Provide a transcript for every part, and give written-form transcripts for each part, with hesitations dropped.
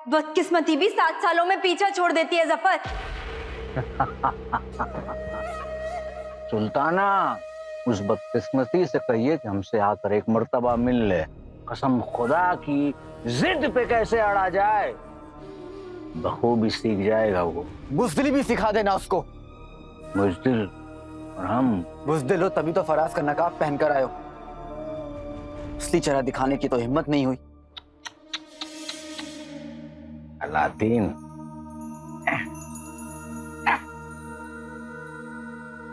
बदकिस्मती भी 7 सालों में पीछा छोड़ देती है जफर। सुल्ताना, उस बदकिस्मती से कहिए कि हमसे आकर एक मर्तबा मिल ले। कसम खुदा की, जिद पे कैसे अड़ा जाए, बखूबी सीख जाएगा वो। बुज़दिली भी सिखा देना उसको। बुज़दिल? और हम बुज़दिल हो तभी तो फराज का नकाब पहनकर आए हो। असली चेहरा दिखाने की तो हिम्मत नहीं हुई। अलादीन,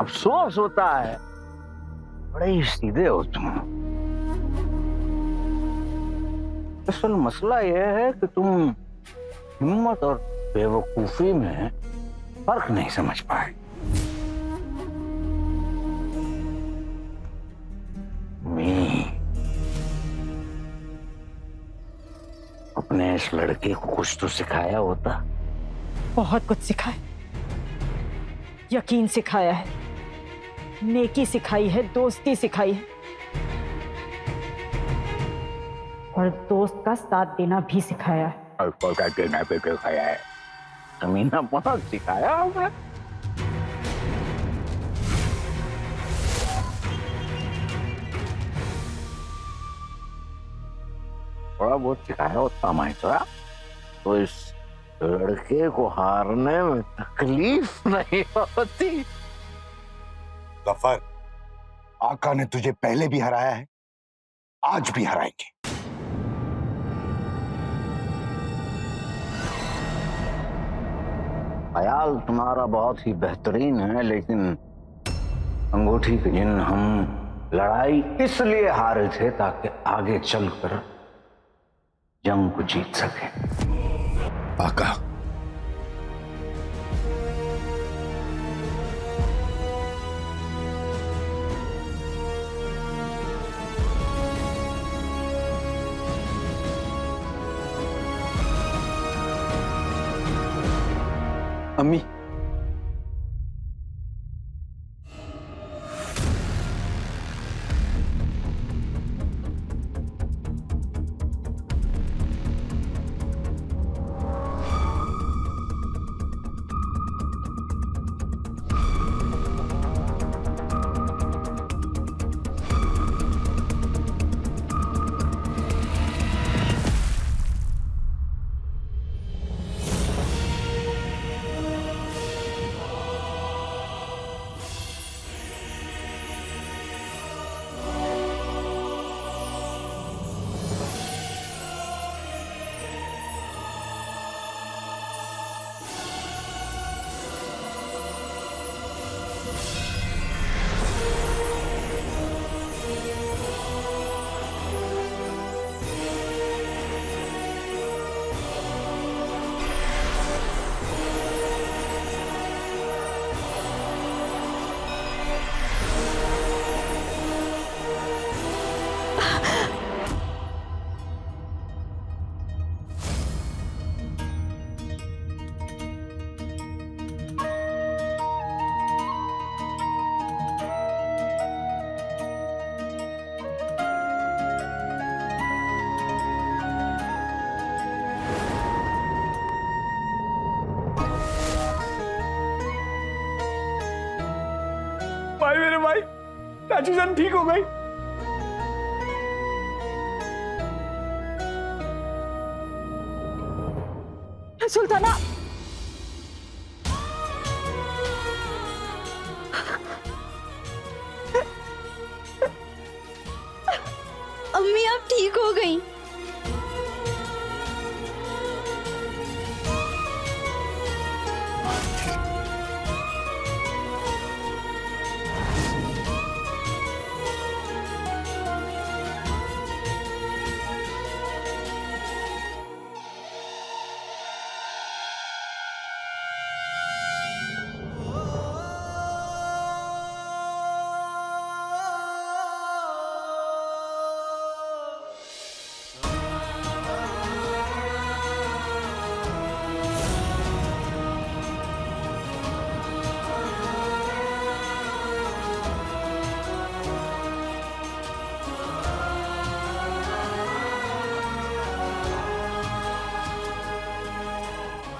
अफसोस होता है, बड़े ही सीधे हो तुम। असल मसला यह है कि तुम हिम्मत और बेवकूफी में फर्क नहीं समझ पाए। अपने इस लड़के को कुछ तो सिखाया होता। बहुत कुछ सिखाया, यकीन सिखाया है, नेकी सिखाई है, दोस्ती सिखाई है और दोस्त का साथ देना भी सिखाया है। और क्या देना पे सिखाया है? कमीना बहुत सिखाया होगा। थोड़ा बहुत सिखाया होता माइसरा तो इस लड़के को हारने में तकलीफ नहीं होती। गफर, आका ने तुझे पहले भी हराया है, आज भी हराएंगे। ख्याल तुम्हारा बहुत ही बेहतरीन है, लेकिन अंगूठी के जिन हम लड़ाई इसलिए हारे थे ताकि आगे चलकर जंग को जीत सके। आका, अम्मी, भाई, मेरे भाई, चाची जान ठीक हो गई। सुल्ताना, अम्मी आप ठीक हो गई?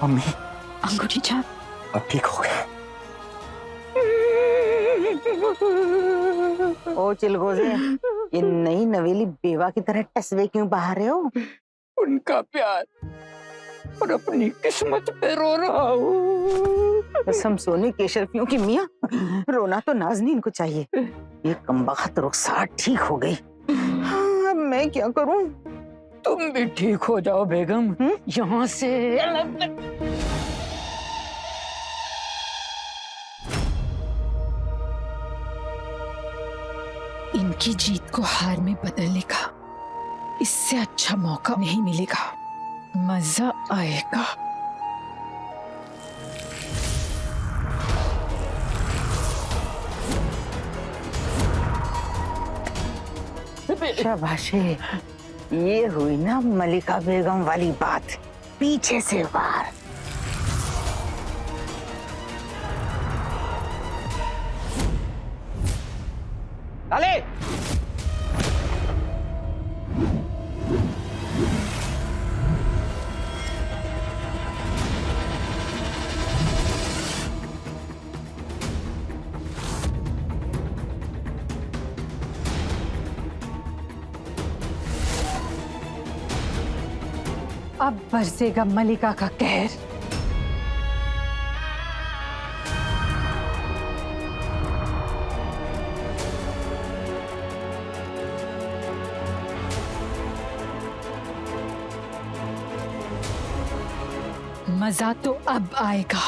मम्मी अंगूठी छाप। अब ठीक हो गया। ओ चिलगोजे, ये नई नवेली बेवा की तरह टसवे क्यों बहा रहे हो? उनका प्यार और अपनी किस्मत पे रो रहा हूँ। कसम सोने केशरफियों की मियाँ, रोना तो नाज़नीन को चाहिए। ये कमबख्त रुखसार ठीक हो गई। हाँ, अब मैं क्या करूं? तुम भी ठीक हो जाओ बेगम। यहाँ से इनकी जीत को हार में बदलने का इससे अच्छा मौका नहीं मिलेगा। मजा आएगा। शाबाशे, ये हुई ना मलिका बेगम वाली बात, पीछे से वार। लाले अब बरसेगा मलिका का कहर। मजा तो अब आएगा।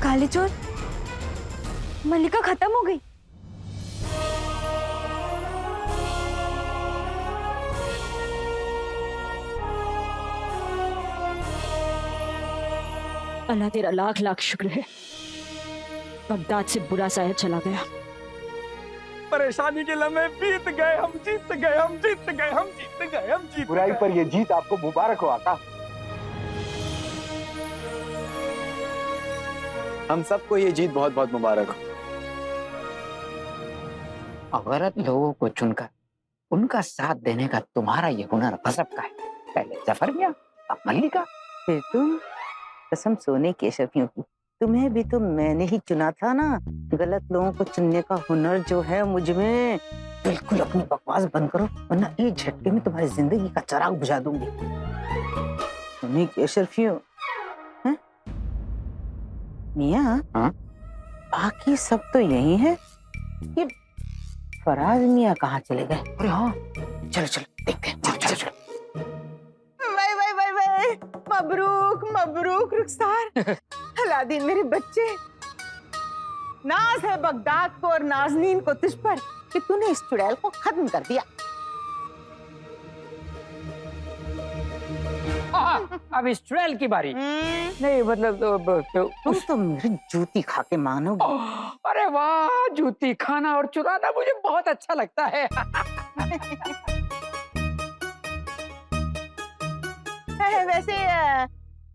काले चोर, मलिका खत्म हो गई। अल्लाह तेरा लाख लाख शुक्र है, बगदाद से बुरा साया चला गया। परेशानी के लम्हे बीत गए, हम जीत गए, हम जीत गए, हम जीत गए, हम जीत बुराई गए। पर ये जीत आपको मुबारक हो आका। हम सबको ये जीत बहुत बहुत मुबारक हो। अगरत लोगों को चुनकर उनका साथ देने का तुम्हारा ये हुनर गजब का है। पहले जफर मियां, अब मल्लिका। फिर तुम, कसम सोने केशवियों की, तुम्हें भी तो मैंने ही चुना था ना। गलत लोगों को चुनने का हुनर जो है मुझ में। बिल्कुल अपनी बकवास बंद करो, वरना एक झटके में तुम्हारी जिंदगी का चिराग बुझा दूंगी। सोने केशवियों, हैं? मियां, हाँ? बाकी सब तो यही है। ये फराज मियां कहाँ चले गए? अरे हाँ, चलो चलो देखते हैं। चलो चलो चलो। Y Y Y Y, Mabrook Mabrook रुखसार। अलादीन मेरे बच्चे, नाज है बगदाद को और नाजनीन को तुझ पर कि तूने इस चुड़ैल को खत्म कर दिया। अब इस चुड़ैल की बारी। नहीं मतलब तुम तो मेरी जूती खा के मानोगे। अरे वाह, जूती खाना और चुराना मुझे बहुत अच्छा लगता है। वैसे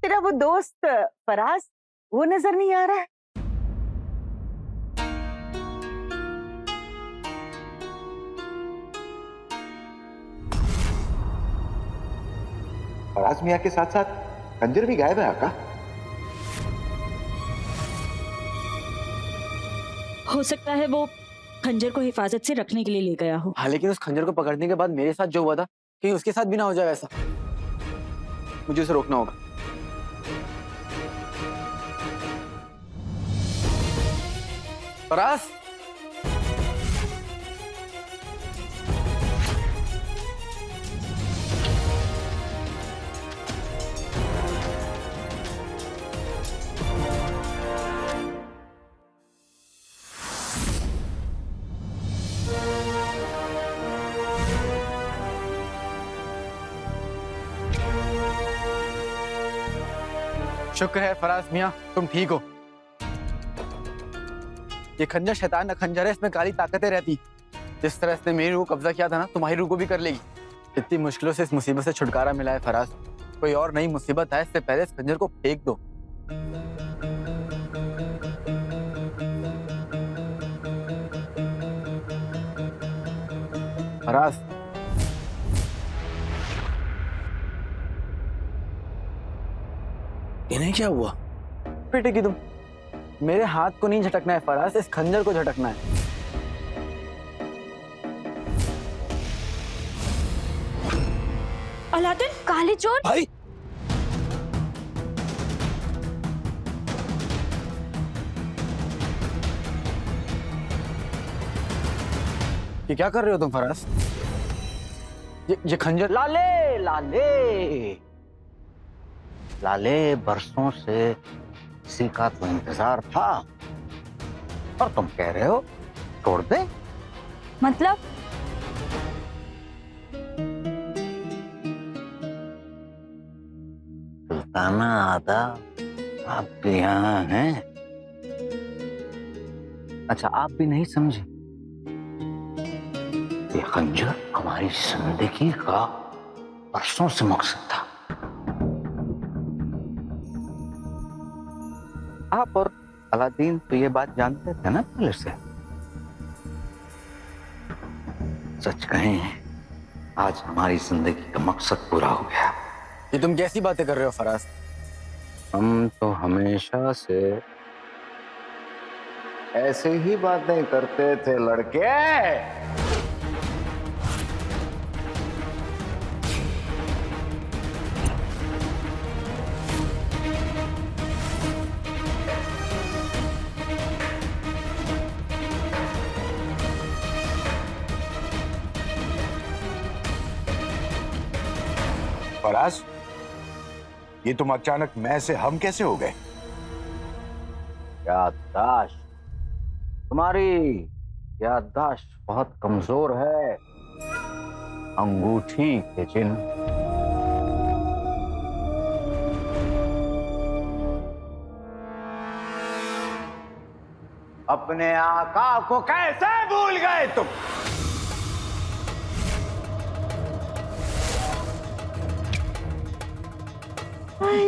तेरा वो दोस्त फराज, वो नजर नहीं आ रहा है? फराज मियां के साथ साथ खंजर भी गायब है आका। हो सकता है वो खंजर को हिफाजत से रखने के लिए ले गया हो। हाँ, लेकिन उस खंजर को पकड़ने के बाद मेरे साथ जो हुआ था, कहीं उसके साथ भी ना हो जाए ऐसा। मुझे उसे रोकना होगा। फराज, शुक्र है फराज मियां, तुम ठीक हो। ये खंजर शैतान का खंजर है, इसमें काली ताकतें रहती। जिस तरह इसने मेरी रूह कब्जा किया था ना, तुम्हारी रूह को भी कर लेगी। इतनी मुश्किलों से इस मुसीबत से छुटकारा मिला है फराज। कोई और नई मुसीबत आए इससे पहले इस खंजर को फेंक दो। फराज, इन्हें क्या हुआ? बेटे की तुम, मेरे हाथ को नहीं झटकना है फराज, इस खंजर को झटकना है। अलादीन, काले चोर। भाई, ये क्या कर रहे हो तुम फराज? ये खंजर। लाले लाले लाले, बरसों से इसी का तो इंतजार था और तुम कह रहे हो छोड़ दे? मतलब सुल्ताना आदा आप भी यहाँ हैं? अच्छा, आप भी नहीं समझे? ये खंजर हमारी जिंदगी का बरसों से मकसद था। आप और अलादीन तो ये बात जानते थे ना पहले से। सच कहें, आज हमारी जिंदगी का मकसद पूरा हो गया। ये तुम कैसी बातें कर रहे हो फराज? हम तो हमेशा से ऐसे ही बातें करते थे लड़के। फराज, ये तुम अचानक मैं से हम कैसे हो गए? याददाश्त, तुम्हारी याददाश्त बहुत कमजोर है। अंगूठी के चिन्ह। अपने आका को कैसे भूल गए तुम?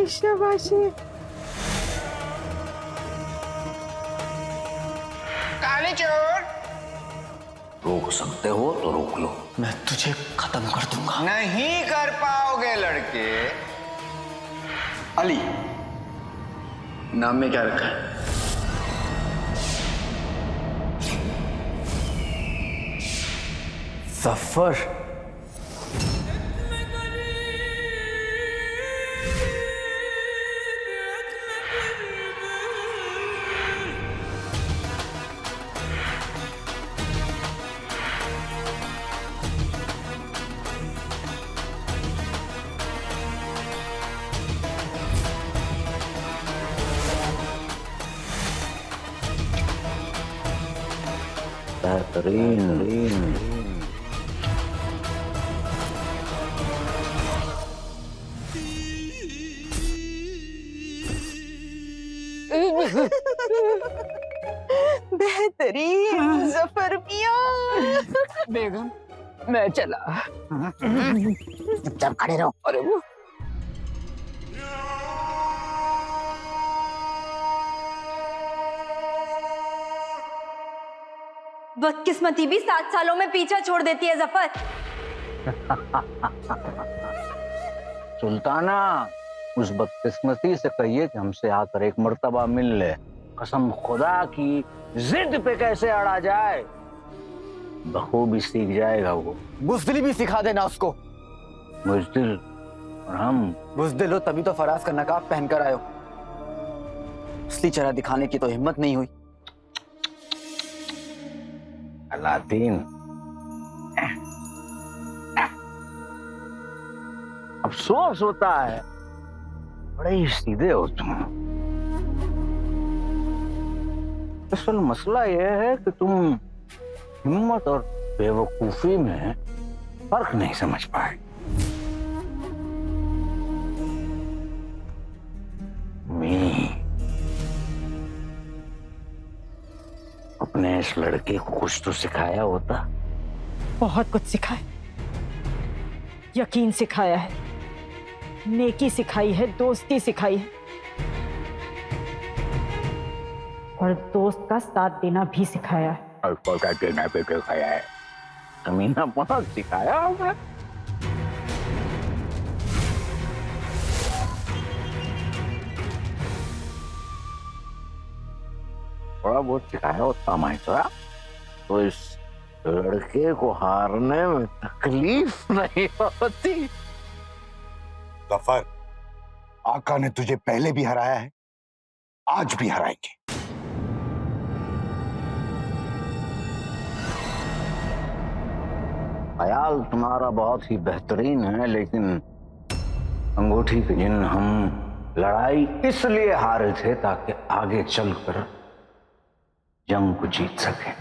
शाबाशी। चोर। रोक सकते हो तो रोक लो। मैं तुझे खत्म कर दूंगा। नहीं कर पाओगे लड़के। अली, नाम में क्या रखा है? जफर। बेहतरीन। बेहतरीन जफर मियां। बेगम मैं चला। चुपचाप खड़े रहो। अरे वो बदकिस्मती भी 7 सालों में पीछा छोड़ देती है जफर। सुल्ताना, उस बदकिस्मती से कहिए कि हमसे आकर एक मर्तबा मिल ले। कसम खुदा की, जिद पे कैसे अड़ा जाए बखूबी सीख जाएगा वो। बुज़दिली भी सिखा देना उसको। बुज़दिल और हम बुज़दिल हो तभी तो फराज का नकाब पहनकर आए हो। असली चेहरा दिखाने की तो हिम्मत नहीं हुई। अलादीन, अफसोस होता है, बड़े ही सीधे हो तुम। असल मसला यह है कि तुम हिम्मत और बेवकूफी में फर्क नहीं समझ पाए। अपने इस लड़के को कुछ तो सिखाया होता। बहुत कुछ सिखाया, यकीन सिखाया है, नेकी सिखाई है, दोस्ती सिखाई है और दोस्त का साथ देना भी सिखाया है। देना पे सिखाया है, कमीना बहुत सिखाया होगा। थोड़ा बहुत सिखाया होता माइसरा तो इस लड़के को हारने में तकलीफ नहीं होती। जफर, आका ने तुझे पहले भी हराया है, आज भी हराएंगे। ख्याल तुम्हारा बहुत ही बेहतरीन है, लेकिन अंगूठी के जिन हम लड़ाई इसलिए हारे थे ताकि आगे चलकर जंग को जीत सके।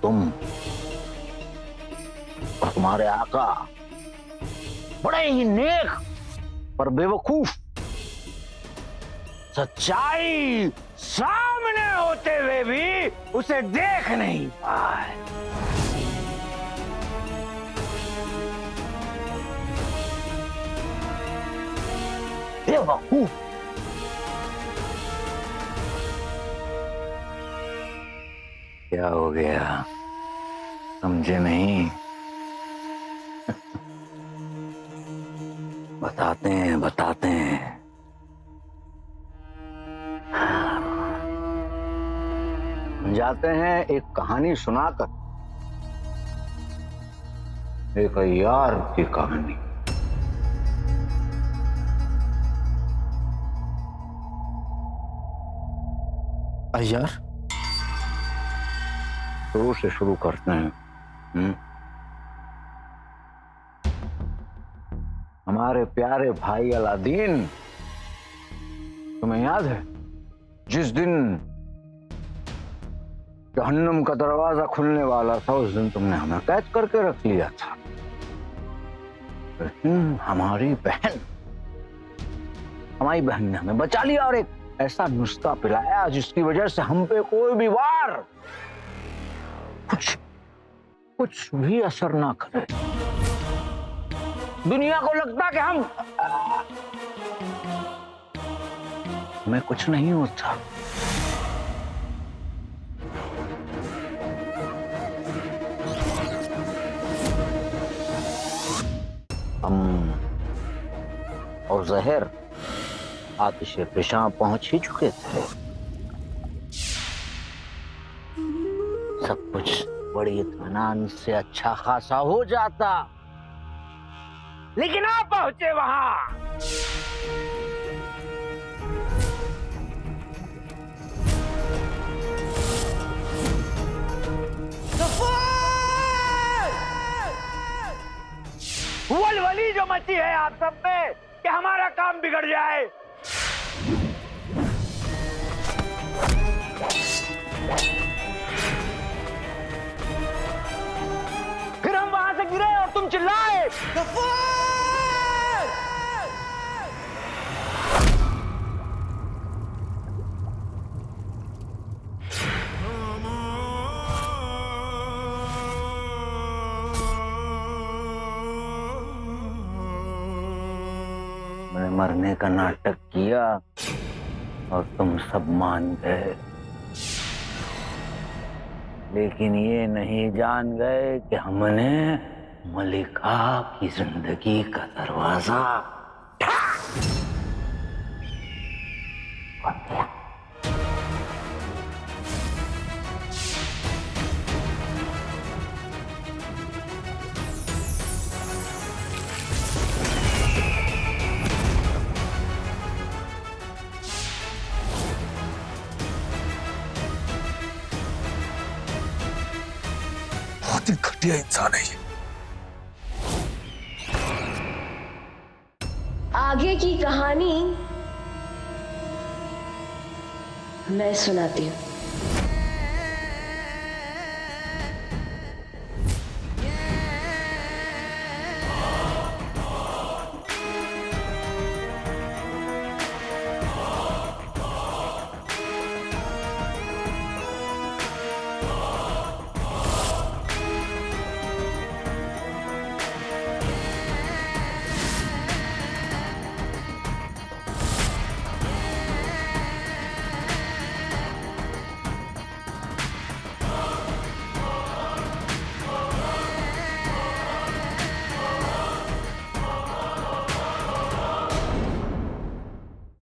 तुम और तुम्हारे आका बड़े ही नेक पर बेवकूफ, सच्चाई सामने होते हुए भी उसे देख नहीं पाए। बेवकूफ। क्या हो गया, समझे नहीं? बताते हैं। जाते हैं एक कहानी सुनाकर, एक अय्यार की कहानी। अय्यार? शुरू से शुरू करते हैं। हमारे प्यारे भाई अलादीन, तुम्हें याद है जिस दिन जहन्नुम का दरवाजा खुलने वाला था, उस दिन तुमने हमें कैद करके रख लिया था। लेकिन हमारी बहन ने हमें बचा लिया और एक ऐसा नुस्खा पिलाया जिसकी वजह से हम पे कोई भी वार कुछ भी असर ना करे। दुनिया को लगता कि हम में कुछ नहीं होता। हम और जहर आतिशे पेशा पहुंच ही चुके थे। सब कुछ बड़ी इत्मीनान से अच्छा खासा हो जाता, लेकिन आप पहुंचे वहां। वलवली जो मची है आप सब में कि हमारा काम बिगड़ जाए। फिर हम वहां से गिरे और तुम चिल्लाए। मैंने मरने का नाटक किया और तुम सब मान गए, लेकिन ये नहीं जान गए कि हमने मलिका की जिंदगी का दरवाजा खोल दिया। बहुत ही घटिया इंसान है ये। आगे की कहानी मैं सुनाती हूँ।